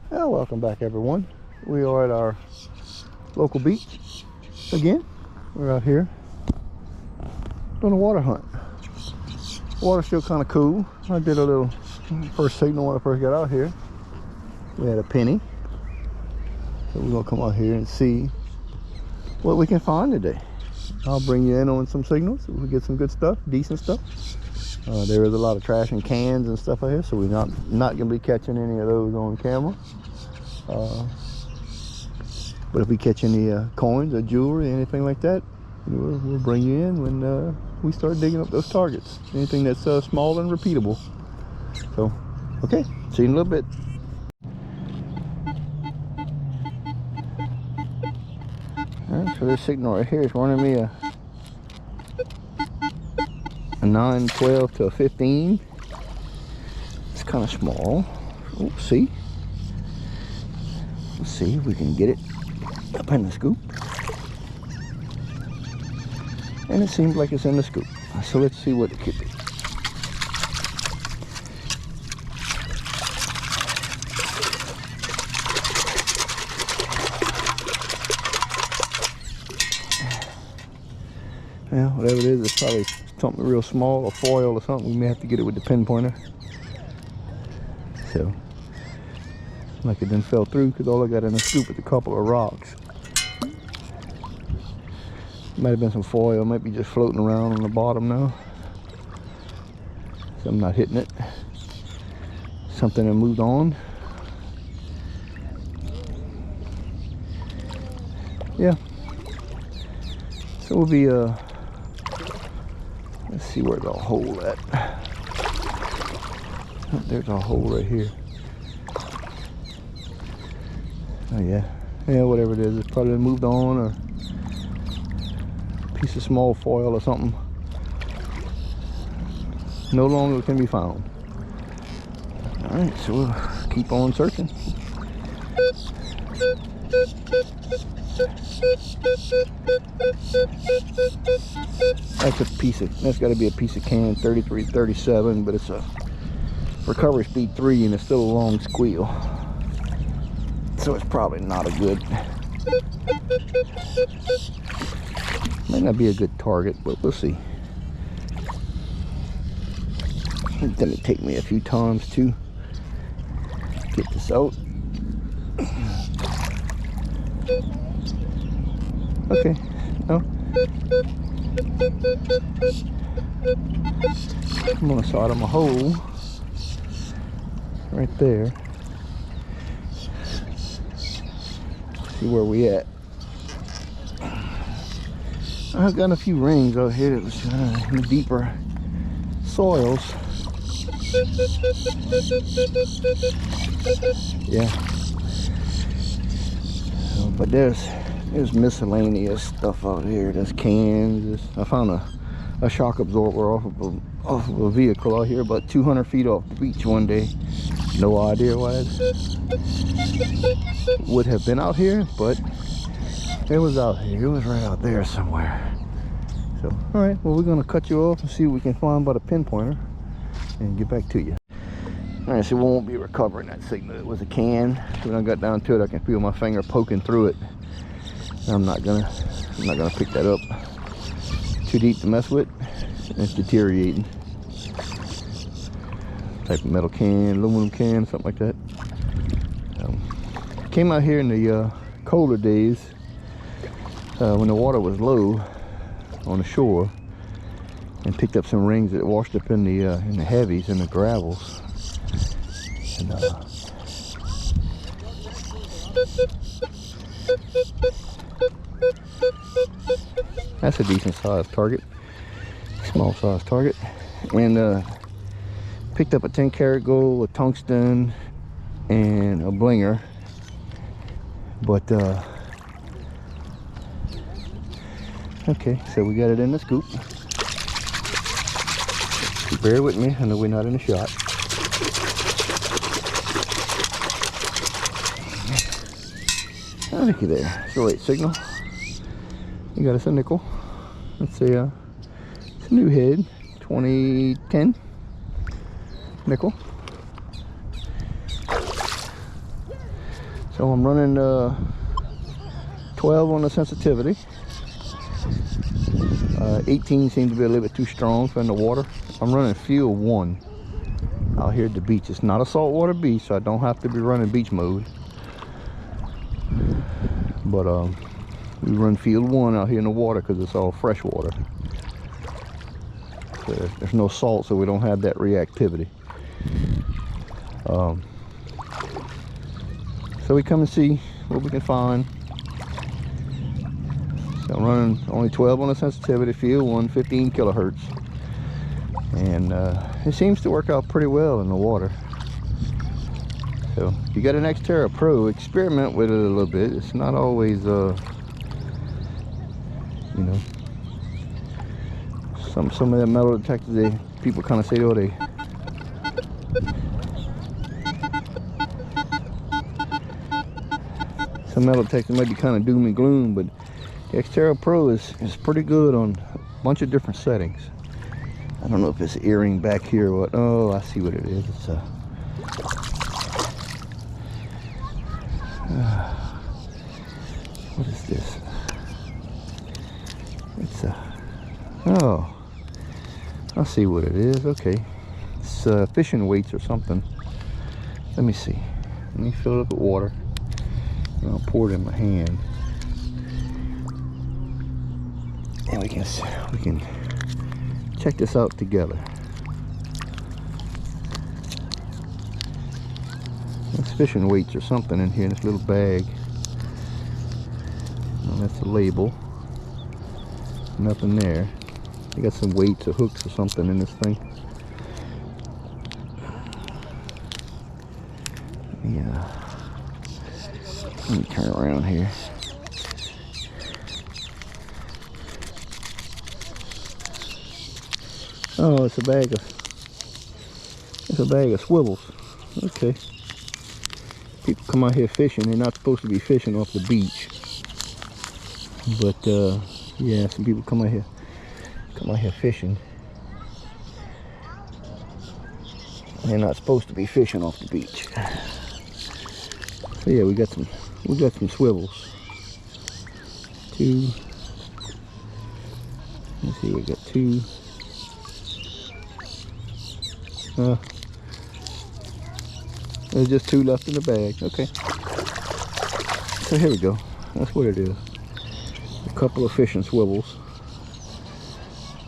Well, welcome back, everyone. We are at our local beach again. We're out here doing a water hunt. Water's still kind of cool. I did a little first signal when I first got out here. We had a penny, so we're gonna come out here and see what we can find today. I'll bring you in on some signals. We get some good stuff, decent stuff. There is a lot of trash and cans and stuff out here, so we're not gonna be catching any of those on camera. But if we catch any coins or jewelry, anything like that, we'll bring you in when we start digging up those targets. Anything that's small and repeatable. So, okay, see you in a little bit. All right, so this signal right here is running me a 9, 12 to a 15. It's kind of small. Oh, see? Let's see if we can get it up in the scoop. And it seems like it's in the scoop. So let's see what it could be. Well, whatever it is, it's probably something real small, or foil or something. We may have to get it with the pinpointer. So, like it didn't fell through because all I got in the scoop is a couple of rocks. Might have been some foil, might be just floating around on the bottom now. So I'm not hitting it. Something that moved on. Yeah. So we'll be let's see where's our hole at. Oh, there's our hole right here. Oh yeah. Yeah, whatever it is, it's probably moved on, or a piece of small foil or something. No longer can be found. Alright, so we'll keep on searching. That's got to be a piece of can, 3337, but it's a recovery speed 3 and it's still a long squeal. So it's probably not a good, might not be a good target, but we'll see. It's gonna take me a few times to get this out. Okay, no. I'm on the side of my hole, right there. See where we at. I've got a few rings out here that was in the deeper soils. Yeah. So, but there's miscellaneous stuff out here. There's cans. I found a shock absorber off of a vehicle out here about 200 feet off the beach one day. No idea why it would have been out here, but it was out here. It was right out there somewhere. So, all right, well, we're gonna cut you off and see what we can find by the pinpointer and get back to you. All right, so we won't be recovering that signal. It was a can. When I got down to it, I can feel my finger poking through it. I'm not gonna pick that up. Too deep to mess with. It's deteriorating. Type of metal can, aluminum can, something like that. Came out here in the colder days when the water was low on the shore, and picked up some rings that washed up in the heavies and the gravels. And, that's a decent sized target, small sized target. And picked up a 10 karat gold, a tungsten, and a blinger. But okay, so we got it in the scoop. Bear with me, I know we're not in the shot. Oh, looky there, it's the right signal. You got us a nickel. Let's see, it's a new head, 2010 nickel. So I'm running 12 on the sensitivity. 18 seems to be a little bit too strong for in the water. I'm running field 1 out here at the beach. It's not a saltwater beach, so I don't have to be running beach mode. But we run field 1 out here in the water because it's all fresh water. So there's no salt, so we don't have that reactivity. So we come and see what we can find. So I'm running only 12 on the sensitivity, field 1, 15 kilohertz. And it seems to work out pretty well in the water. So if you got an Xterra Pro, experiment with it a little bit. It's not always, you know, some of the metal detectors, people kind of say, oh, some metal detectors might be kind of doom and gloom, but the Xterra Pro is pretty good on a bunch of different settings. I don't know if it's earring back here or what. Oh, I see what it is. It's what is this? It's oh, I see what it is. Okay, it's fishing weights or something. Let me see. Let me fill it up with water and I'll pour it in my hand, and we can check this out together. There's fishing weights or something in here in this little bag. And that's the label. Nothing there. They got some weights or hooks or something in this thing. Yeah. Let me turn around here. Oh, it's a bag of swivels. Okay. People come out here fishing. They're not supposed to be fishing off the beach. But yeah, some people come out here fishing. They're not supposed to be fishing off the beach. So yeah, we got some swivels. 2. Let's see, we got 2. There's just 2 left in the bag. Okay. So here we go. That's what it is. A couple of fishing swivels.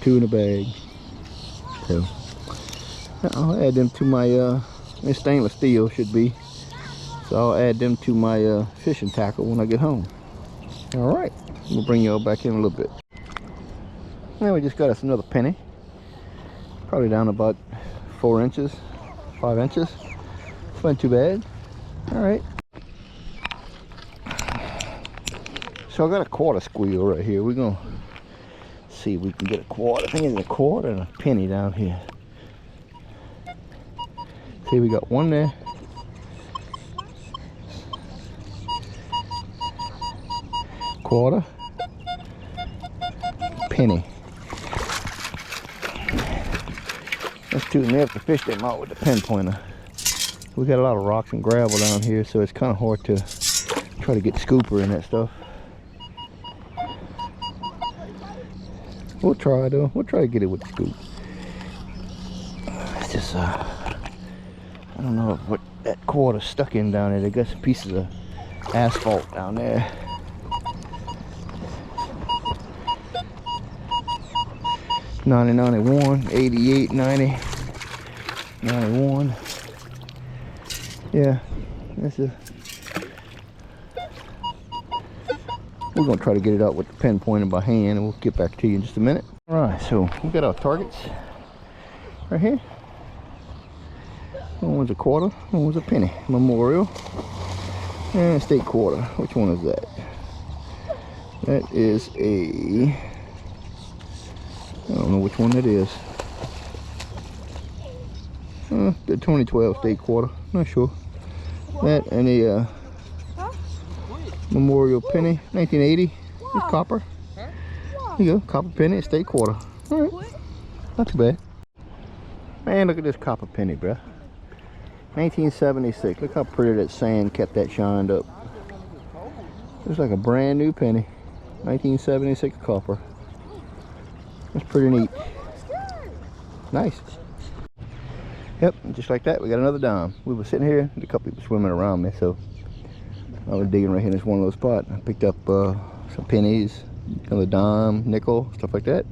2 in the bag. So I'll add them to my it's stainless steel should be. So I'll add them to my fishing tackle when I get home. All right. We'll bring y'all back in a little bit. Now we just got us another penny. Probably down about 4 inches, 5 inches. Wasn't too bad. All right. So I got a quarter squeal right here. We're gonna see if we can get a quarter. I think it's a quarter and a penny down here. See, we got one there. Quarter. Penny. That's 2, and they have to fish them out with the pinpointer. We got a lot of rocks and gravel down here, so it's kind of hard to try to get scooper in that stuff. We'll try though. We'll try to get it with the scoop. It's just I don't know what that quarter's stuck in down there. They got some pieces of asphalt down there. $90, $91, $88, $90, $91. Yeah, this is. We're gonna try to get it out with the pinpointer by hand, and we'll get back to you in just a minute. All right, so we got our targets right here. One was a quarter, one was a penny. Memorial and state quarter. Which one is that? That is a. I don't know which one it is. The 2012 state quarter. Not sure. That and a Memorial penny, 1980. It's copper. There you go, copper penny, state quarter. All right, not too bad. Man, look at this copper penny, bruh. 1976. Look how pretty that sand kept that shined up. Looks like a brand new penny. 1976 copper. That's pretty neat. Nice. Yep, just like that, we got another dime. We were sitting here, and a couple people swimming around me, so I was digging right here in this one little spot. I picked up some pennies, another dime, nickel, stuff like that.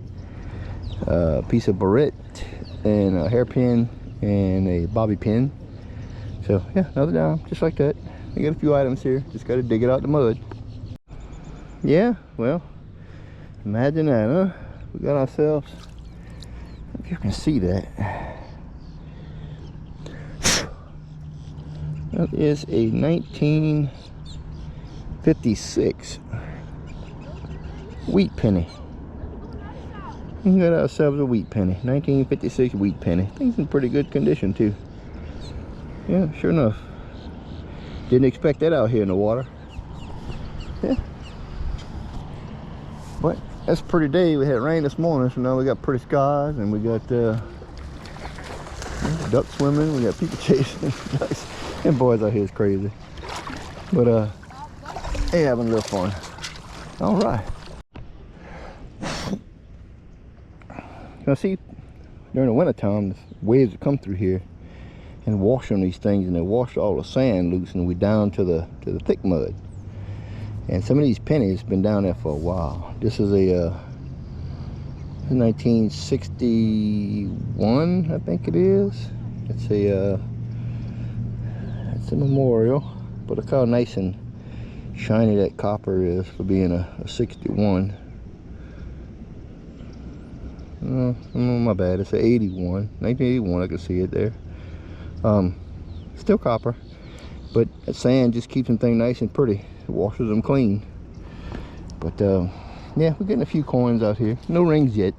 A piece of barrette, and a hairpin, and a bobby pin. So yeah, another dime, just like that. We got a few items here, just got to dig it out the mud. Yeah, well, imagine that, huh? We got ourselves, if you can see that, that is a 1956 wheat penny. We got ourselves a wheat penny, 1956 wheat penny. Things in pretty good condition too. Yeah, sure enough. Didn't expect that out here in the water. Yeah. But that's a pretty day. We had rain this morning, so now we got pretty skies, and we got duck swimming. We got people chasing ducks. And boys out here is crazy. But they having a little fun. All right. Now see, during the winter time, the waves would come through here and wash on these things, and they wash all the sand loose, and we down to the thick mud. And some of these pennies been down there for a while. This is a 1961, I think it is. It's a memorial, but look how nice and shiny that copper is for being a 61. Oh, my bad, it's an 81, 1981, I can see it there. Still copper, but that sand just keeps them thing nice and pretty. It washes them clean. But yeah, we're getting a few coins out here. No rings yet.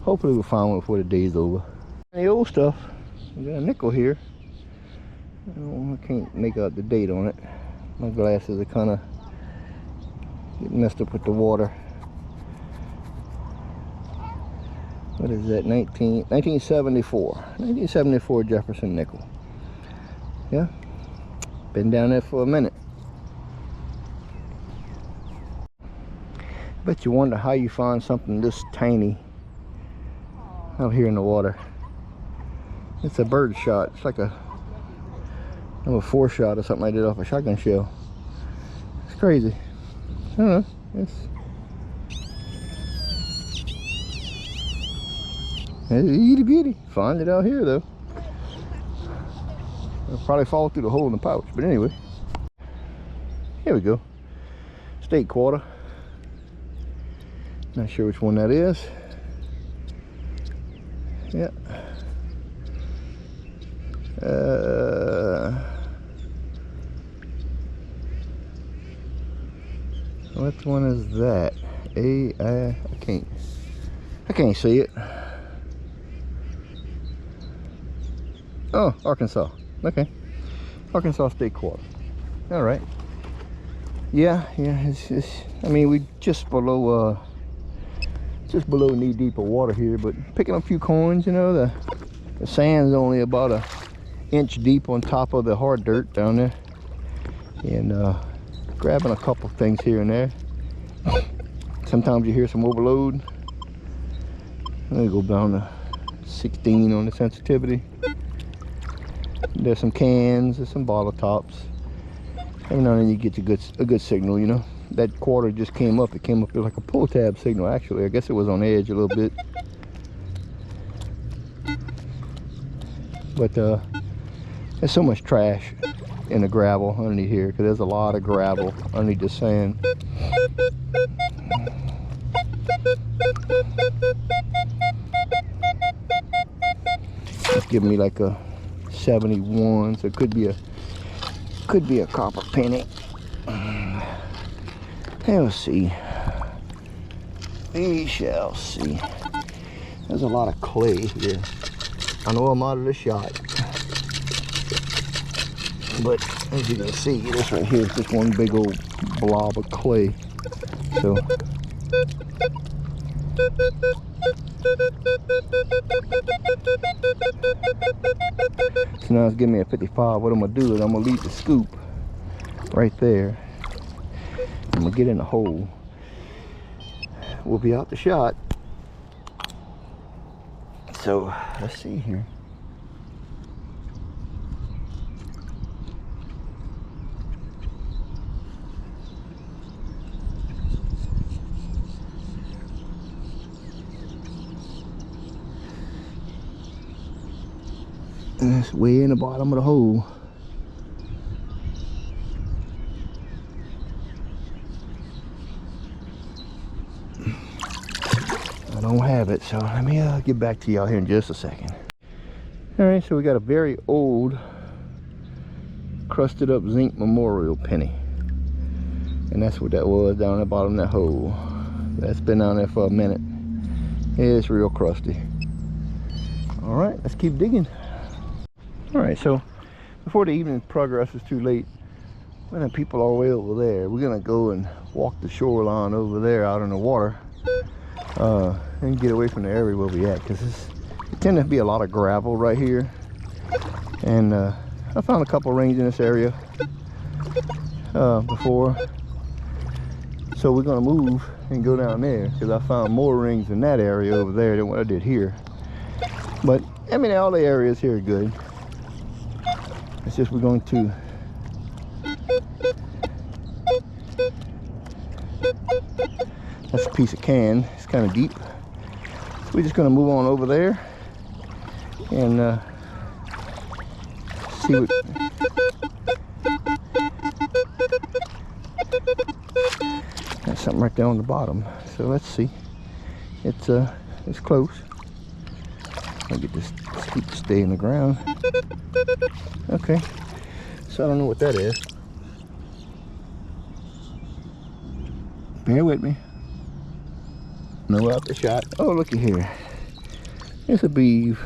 Hopefully we'll find one before the day's over. The old stuff, we got a nickel here. I can't make out the date on it. My glasses are kind of getting messed up with the water. What is that? 1974. 1974 Jefferson nickel. Yeah, been down there for a minute. Bet you wonder how you find something this tiny out here in the water. It's a bird shot. It's like a 4 shot or something like that off a shotgun shell. It's crazy. I don't know. It's itty bitty. Find it out here though. It'll probably fall through the hole in the pouch, but anyway. Here we go. State quarter. Not sure which one that is. Yeah. Which one is that? I can't see it. Oh, Arkansas. Okay. Arkansas State quarter. All right. Yeah. It's I mean, we just below knee deep of water here, but picking up a few coins. You know, the sand's only about an inch deep on top of the hard dirt down there, and grabbing a couple things here and there. Sometimes you hear some overload. Let me go down to 16 on the sensitivity. There's some cans, there's some bottle tops. Every now and then you get a good signal, you know. That quarter just came up. It came up like a pull tab signal, actually. I guess it was on edge a little bit. But there's so much trash in the gravel underneath here, because there's a lot of gravel underneath the sand. It's giving me like a 71, so it could be a copper penny. We'll see. We shall see. There's a lot of clay here. I know I'm out of the shot, but as you can see, this right here is just one big old blob of clay. So now it's giving me a 55. What I'm gonna do is I'm gonna leave the scoop right there, I'm gonna get in the hole. We'll be out the shot. So let's see here. And it's way in the bottom of the hole. I don't have it, so let me get back to y'all here in just a second. All right, so we got a very old crusted up zinc memorial penny, and that's what that was down at the bottom of that hole. That's been down there for a minute. It's real crusty. All right, let's keep digging. All right, so before the evening progress is too late, when the people are way over there, we're gonna go and walk the shoreline over there out in the water, and get away from the area where we at, because it tends to be a lot of gravel right here. And I found a couple rings in this area before, so we're gonna move and go down there, because I found more rings in that area over there than what I did here. But I mean, all the areas here are good. It's just we're going to that's a piece of can. It's kind of deep. So we're just going to move on over there and see what. There's something right there on the bottom. So let's see. It's close. I'll get this scoop to stay in the ground. Okay, so I don't know what that is. Bear with me. No out the shot. Oh, looky here. It's a beeve.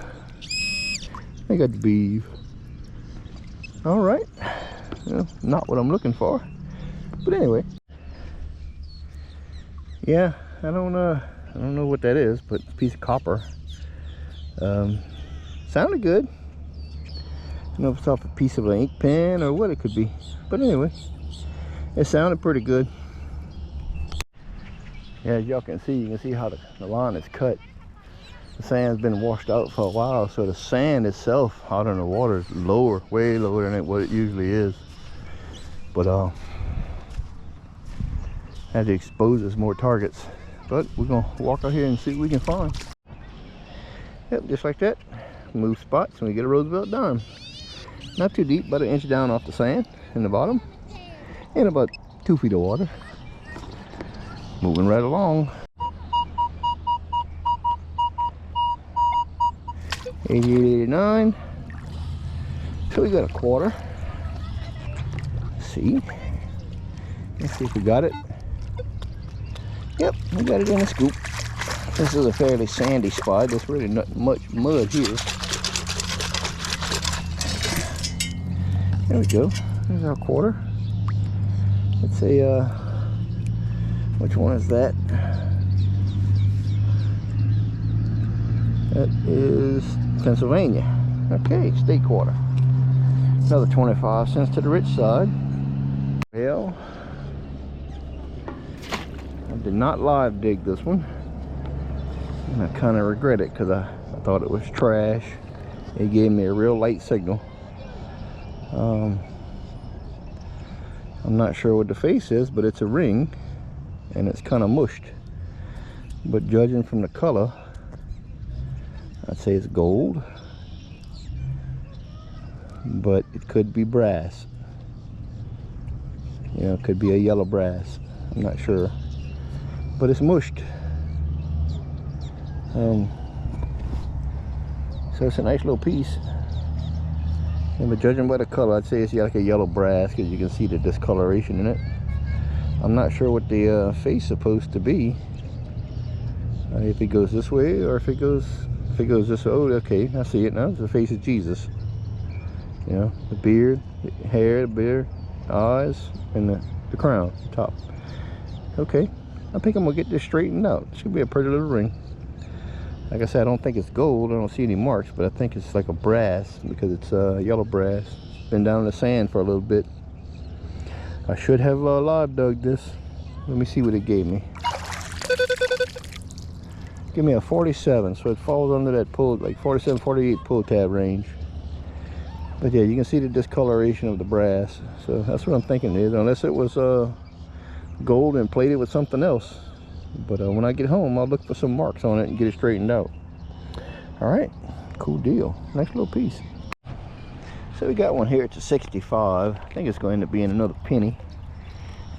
I got the beeve. All right. Well, not what I'm looking for, but anyway. Yeah, I don't know what that is, but a piece of copper. Sounded good. I don't know if it's off a piece of an ink pen or what it could be, but anyway, it sounded pretty good. Yeah, as y'all can see, you can see how the line is cut. The sand's been washed out for a while, so the sand itself out in the water is lower, way lower than what it usually is. But had to expose us more targets. But we're gonna walk out here and see what we can find. Yep, just like that. Move spots and we get a Roosevelt dime. Not too deep, about an inch down off the sand in the bottom, and about 2 feet of water. Moving right along. 88.89. So we got a quarter. Let's see if we got it. Yep, we got it in the scoop. This is a fairly sandy spot. There's really not much mud here. There we go. There's our quarter. Let's see, which one is that? That is Pennsylvania. Okay, state quarter. Another 25 cents to the rich side. Well, I did not live dig this one. And I kind of regret it, because I thought it was trash. It gave me a real light signal. I'm not sure what the face is, but it's a ring and it's kind of mushed. But judging from the color, I'd say it's gold, but it could be brass. You know, it could be a yellow brass. I'm not sure, but it's mushed. So it's a nice little piece. And but judging by the color, I'd say it's like a yellow brass, because you can see the discoloration in it. I'm not sure what the face is supposed to be. If it goes this way, or if it goes this way. Oh, okay, I see it now. It's the face of Jesus. You know, the beard, the hair, the beard, eyes, and the crown, the top. Okay, I think I'm gonna get this straightened out. It should be a pretty little ring. Like I said, I don't think it's gold. I don't see any marks, but I think it's like a brass, because it's yellow brass. Been down in the sand for a little bit. I should have live dug this. Let me see what it gave me. Give me a 47, so it falls under that pull, like 47, 48 pull tab range. But yeah, you can see the discoloration of the brass. So that's what I'm thinking it is, unless it was gold and plated with something else. But when I get home, I'll look for some marks on it and get it straightened out. All right, cool deal. Nice little piece. So we got one here. It's a 65. I think it's going to end up being another penny.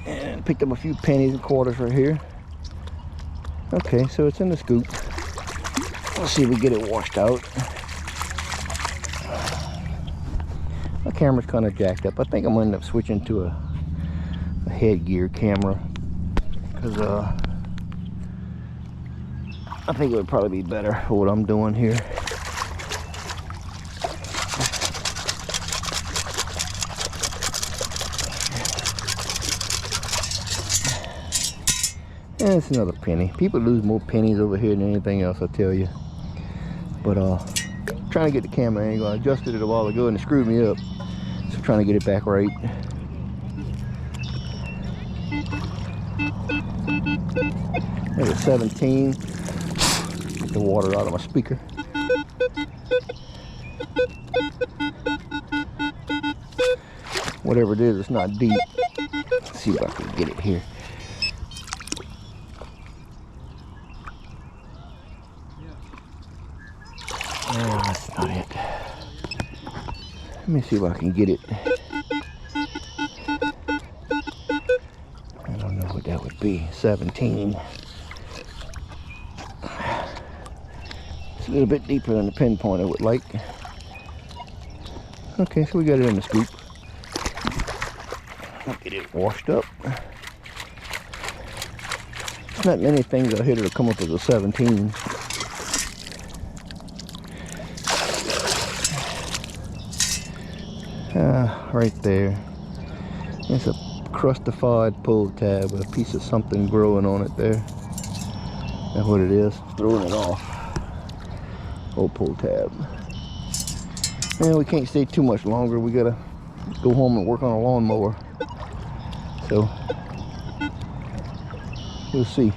And picked up a few pennies and quarters right here. Okay, so it's in the scoop. Let's see if we get it washed out. My camera's kind of jacked up. I think I'm gonna end up switching to a headgear camera, because I think it would probably be better for what I'm doing here. And it's another penny. People lose more pennies over here than anything else, I tell you. But trying to get the camera angle. I adjusted it a while ago and it screwed me up. So trying to get it back right. There's a 17. Get the water out of my speaker. Whatever it is, it's not deep. Let's see if I can get it here. Oh, that's not it. Let me see if I can get it. I don't know what that would be. 17. It's a little bit deeper than the pinpoint I would like. Okay, so we got it in the scoop. I'll get it washed up. Not many things out here that'll come up as a 17. Right there. It's a crustified pull tab with a piece of something growing on it there. That's what it is. Throwing it off. Old pull tab. And we can't stay too much longer. We gotta go home and work on a lawnmower. So we'll see.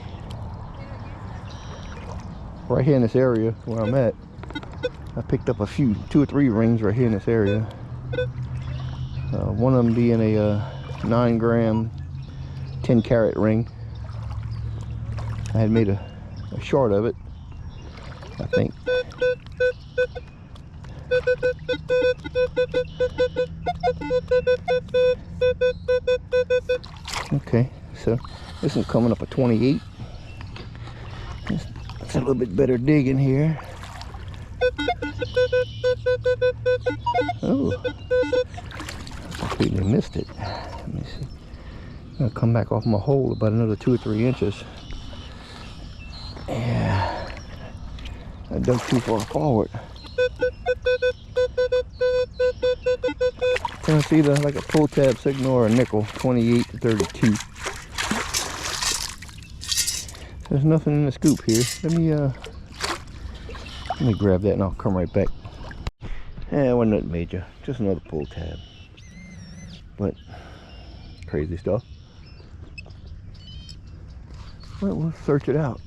Right here in this area where I'm at, I picked up a few, 2 or 3 rings right here in this area. One of them being a 9-gram 10-carat ring. I had made a short of it, I think. Okay, so this one's coming up a 28. It's a little bit better digging here. Oh, I completely missed it. Let me see. I'm gonna come back off my hole about another 2 or 3 inches. Yeah, I dug too far forward. It's either like a pull tab signal or a nickel, 28 to 32. There's nothing in the scoop here. Let me grab that and I'll come right back. Yeah, it wasn't nothing major, just another pull tab. But crazy stuff. Well, we'll search it out.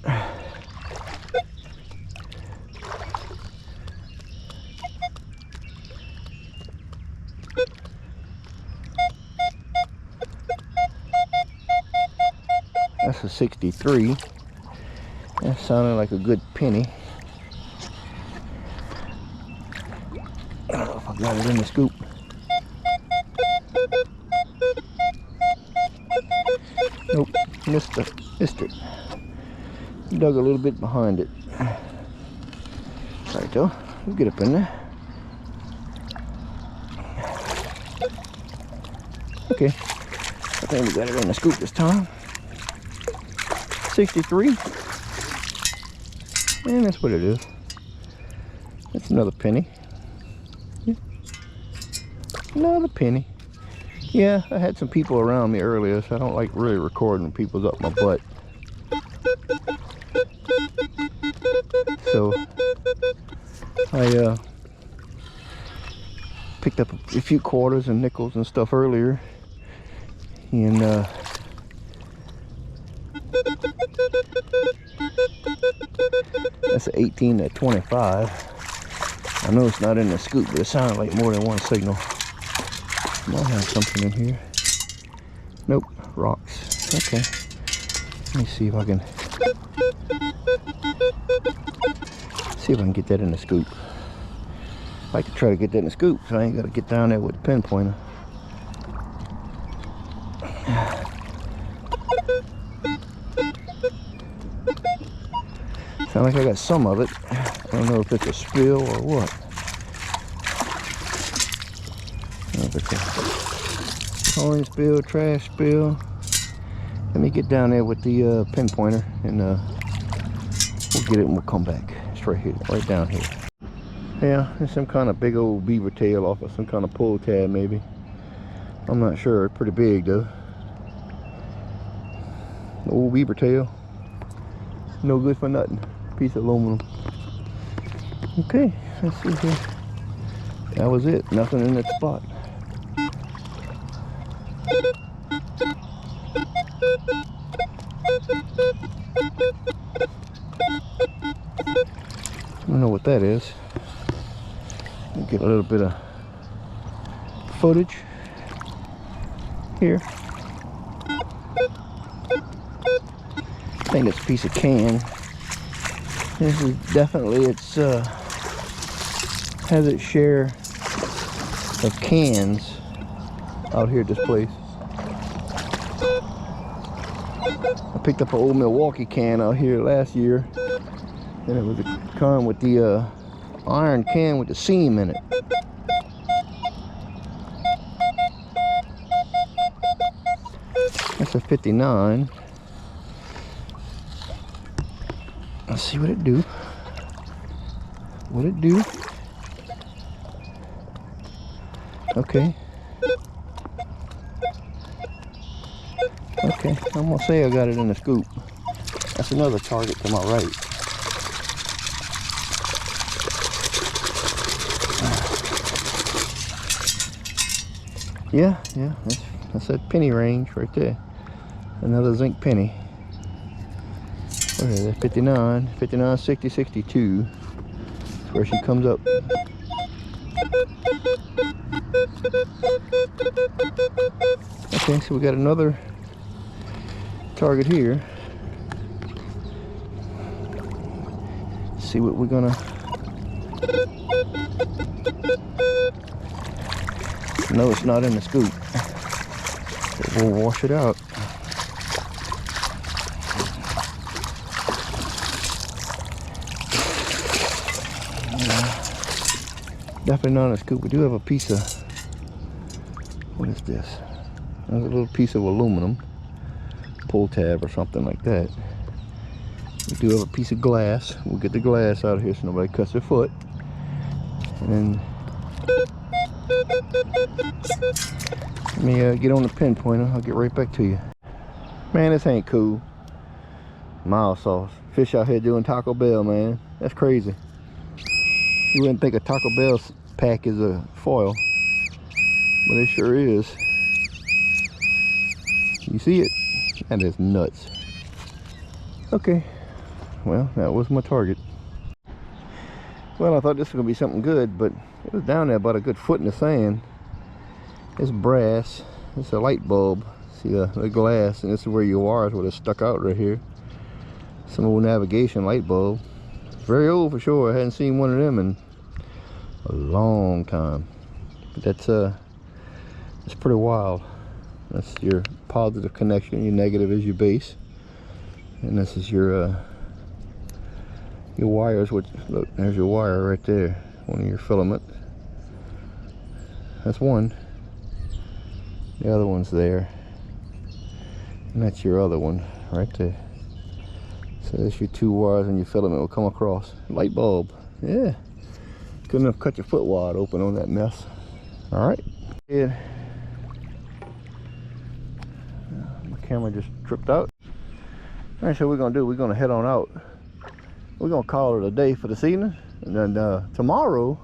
That's a 63. That sounded like a good penny. I don't know if I got it in the scoop. Nope, missed it. Dug a little bit behind it. Right though, we'll get up in there. Okay, I think we got it in the scoop this time. 63. And that's what it is. That's another penny. Yeah. Another penny. Yeah, I had some people around me earlier, so I don't like really recording people's up my butt. So I picked up a few quarters and nickels and stuff earlier, and That's an 18 to 25. I know it's not in the scoop, but it sounded like more than one signal. Might have something in here. Nope, rocks. Okay. Let me see if I can get that in the scoop. I like to try to get that in the scoop, so I ain't gotta get down there with the pinpointer. Sound like I got some of it. I don't know if it's a spill or what. I don't know if it's a orange spill, trash spill. Let me get down there with the pinpointer and we'll get it and we'll come back. It's right here, right down here. Yeah, it's some kind of big old beaver tail off of some kind of pull tab maybe. I'm not sure. It's pretty big though. Old beaver tail. No good for nothing. Piece of aluminum. Okay, let's see here. That was it. Nothing in that spot. I don't know what that is. We'll get a little bit of footage here. I think it's a piece of can. This is definitely, it's has its share of cans out here at this place. I picked up an old Milwaukee can out here last year, and it was a can with the iron can with the seam in it. That's a 59. Let's see what it do. What it do? Okay. Okay, I'm gonna say I got it in the scoop. That's another target to my right. Yeah, that's that penny range right there. Another zinc penny. What is that? 59, 59, 60, 62. That's where she comes up. Okay, so we got another target here. Let's see what we're gonna. No, it's not in the scoop. But we'll wash it out. Definitely not in the scoop. We do have a piece of, what is this? There's a little piece of aluminum, pull tab or something like that. We do have a piece of glass. We'll get the glass out of here so nobody cuts their foot. And then let me get on the pinpointer. I'll get right back to you. Man, this ain't cool. Mild sauce. Fish out here doing Taco Bell, man. That's crazy. You wouldn't think a Taco Bell pack is a foil, but it sure is. You see it? That is nuts. Okay, well, that was my target. Well, I thought this was gonna be something good, but it was down there about a good foot in the sand. It's brass. It's a light bulb. See the glass, and this is where your wires would have stuck out right here. Some old navigation light bulb. Very old for sure. I hadn't seen one of them in a long time. But that's it's pretty wild. That's your positive connection. Your negative is your base, and this is your wires. Which, look, there's your wire right there. One of your filament. That's one. The other one's there, and that's your other one right there. So there's your two wires, and your filament will come across. Light bulb. Yeah. Good enough to cut your foot wide open on that mess. All right. Yeah. My camera just tripped out. All right, so we're gonna do, we're gonna head on out. We're gonna call it a day for this evening, and then tomorrow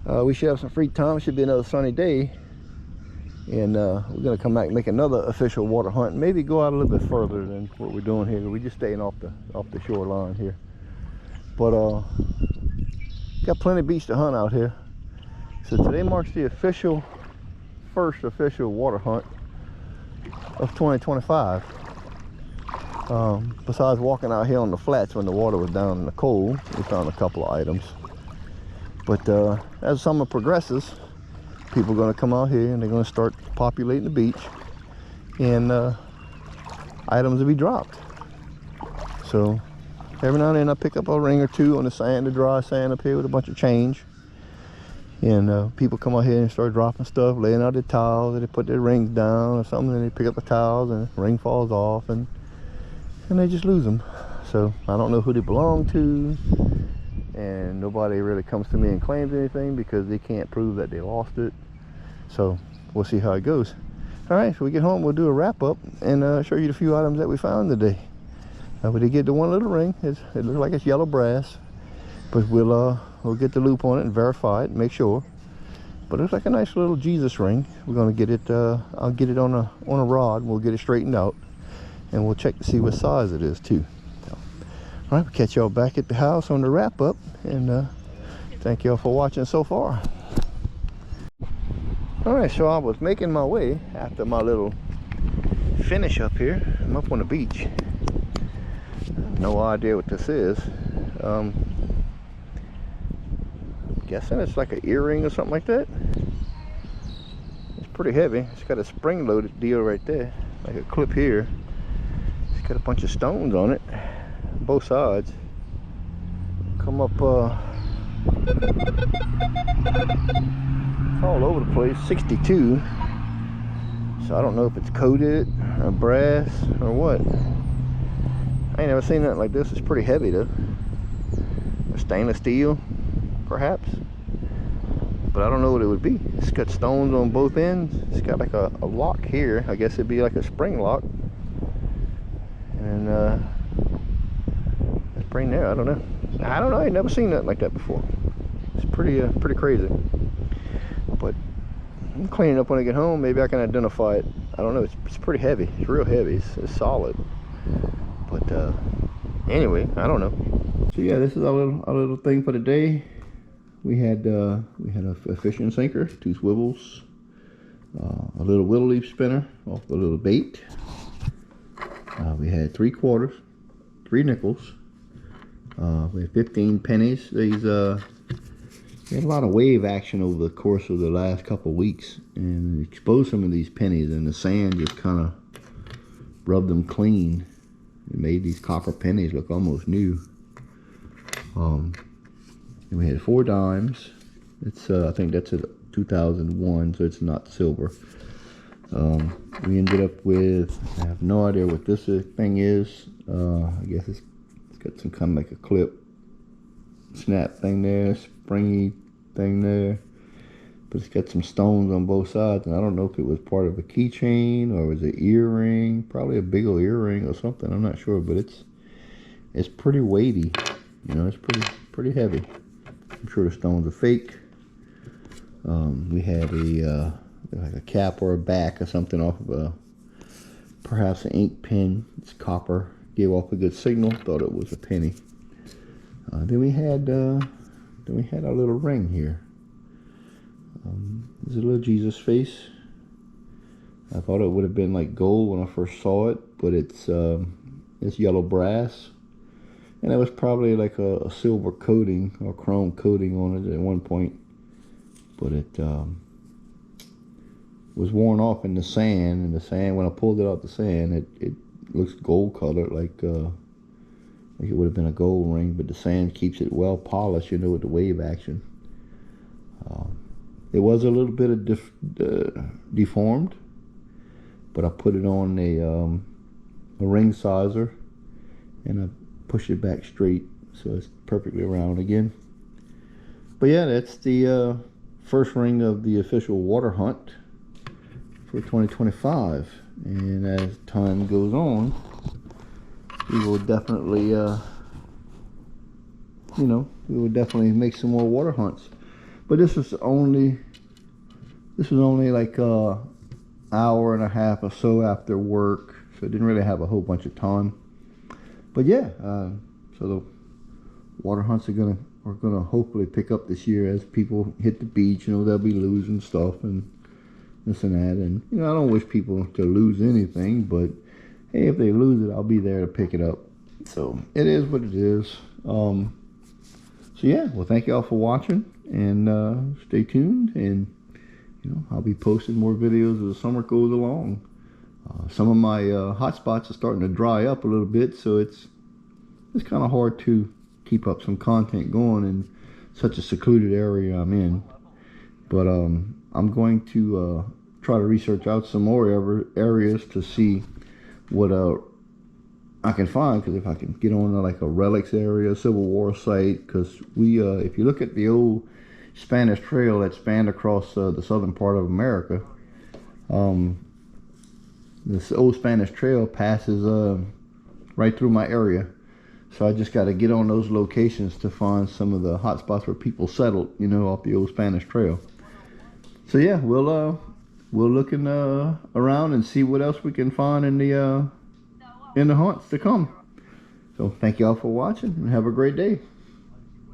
we should have some free time. It should be another sunny day, And we're gonna come back and make another official water hunt. Maybe go out a little bit further than what we're doing here. We're just staying off the shoreline here. But got plenty of beach to hunt out here. So today marks the first official water hunt of 2025. Besides walking out here on the flats when the water was down in the cold, we found a couple of items. But as summer progresses, people are going to come out here and they're going to start populating the beach, and items will be dropped. So every now and then I pick up a ring or two on the sand, the dry sand up here with a bunch of change. And people come out here and start dropping stuff, laying out their towels, and they put their rings down or something, and they pick up the towels and the ring falls off, and they just lose them. So I don't know who they belong to, and nobody really comes to me and claims anything because they can't prove that they lost it. So we'll see how it goes. All right, so we get home, we'll do a wrap up and show you the few items that we found today. We did get the one little ring. It looks like it's yellow brass, but we'll get the loop on it and verify it and make sure. But it looks like a nice little Jesus ring. We're gonna get it. I'll get it on a rod. We'll get it straightened out, and we'll check to see what size it is too. So, all right, we'll catch y'all back at the house on the wrap up, and thank y'all for watching so far. All right, so I was making my way after my little finish up here. I'm up on the beach. No idea what this is. Guessing it's like an earring or something like that. It's pretty heavy. It's got a spring-loaded deal right there, like a clip here. It's got a bunch of stones on it, both sides. Come up, it's all over the place. 62. So I don't know if it's coated or brass or what. I ain't never seen nothing like this. It's pretty heavy though. A stainless steel, perhaps, but I don't know what it would be. It's got stones on both ends. It's got like a lock here. I guess it'd be like a spring lock, and a spring there. I don't know. I ain't never seen nothing like that before. It's pretty crazy. But I'm cleaning up when I get home. Maybe I can identify it. I don't know. It's pretty heavy. It's real heavy. It's solid. But anyway, I don't know. So yeah, this is our little thing for the day. We had a fishing sinker, 2 swivels, a little willow leaf spinner off a little bait. We had 3 quarters, 3 nickels. We had 15 pennies. These we had a lot of wave action over the course of the last couple of weeks, and exposed some of these pennies, and the sand just kind of rubbed them clean. It made these copper pennies look almost new. And we had 4 dimes. It's I think that's a 2001, so it's not silver. We ended up with, I have no idea what this thing is. I guess it's got some kind of like a clip snap thing there, springy thing there, but it's got some stones on both sides, and I don't know if it was part of a keychain or was it an earring, probably a big old earring or something. I'm not sure, but it's pretty weighty. You know, it's pretty heavy. I'm sure the stones are fake. We had like a cap or a back or something off of perhaps an ink pen. It's copper. Gave off a good signal. Thought it was a penny. Then we had our little ring here. There's a little Jesus face. I thought it would have been like gold when I first saw it, but it's yellow brass, and it was probably like a silver coating or chrome coating on it at one point, but it was worn off in the sand. And the sand, when I pulled it out the sand, it looks gold colored, like it would have been a gold ring, but the sand keeps it well polished, you know, with the wave action. It was a little bit of deformed, but I put it on a ring sizer, and I pushed it back straight, so it's perfectly round again. But yeah, that's the first ring of the official water hunt for 2025. And as time goes on, we will definitely, we will definitely make some more water hunts. But this was only like hour and a half or so after work, so I didn't really have a whole bunch of time. But yeah, so the water hunts are gonna hopefully pick up this year as people hit the beach. You know, they'll be losing stuff and this and that, and you know, I don't wish people to lose anything, but hey, if they lose it, I'll be there to pick it up. So it is what it is. So yeah, well, thank y'all for watching, and stay tuned, and you know, I'll be posting more videos as the summer goes along. Some of my hot spots are starting to dry up a little bit, so it's kind of hard to keep up some content going in such a secluded area I'm in. But I'm going to try to research out some more areas to see what I can find, because if I can get on like a relics area, Civil War site, because we if you look at the old Spanish Trail that spanned across the southern part of America, this old Spanish Trail passes right through my area. So I just got to get on those locations to find some of the hot spots where people settled, you know, off the old Spanish Trail. So yeah, we'll looking around and see what else we can find in the hunts to come. So thank y'all for watching, and have a great day.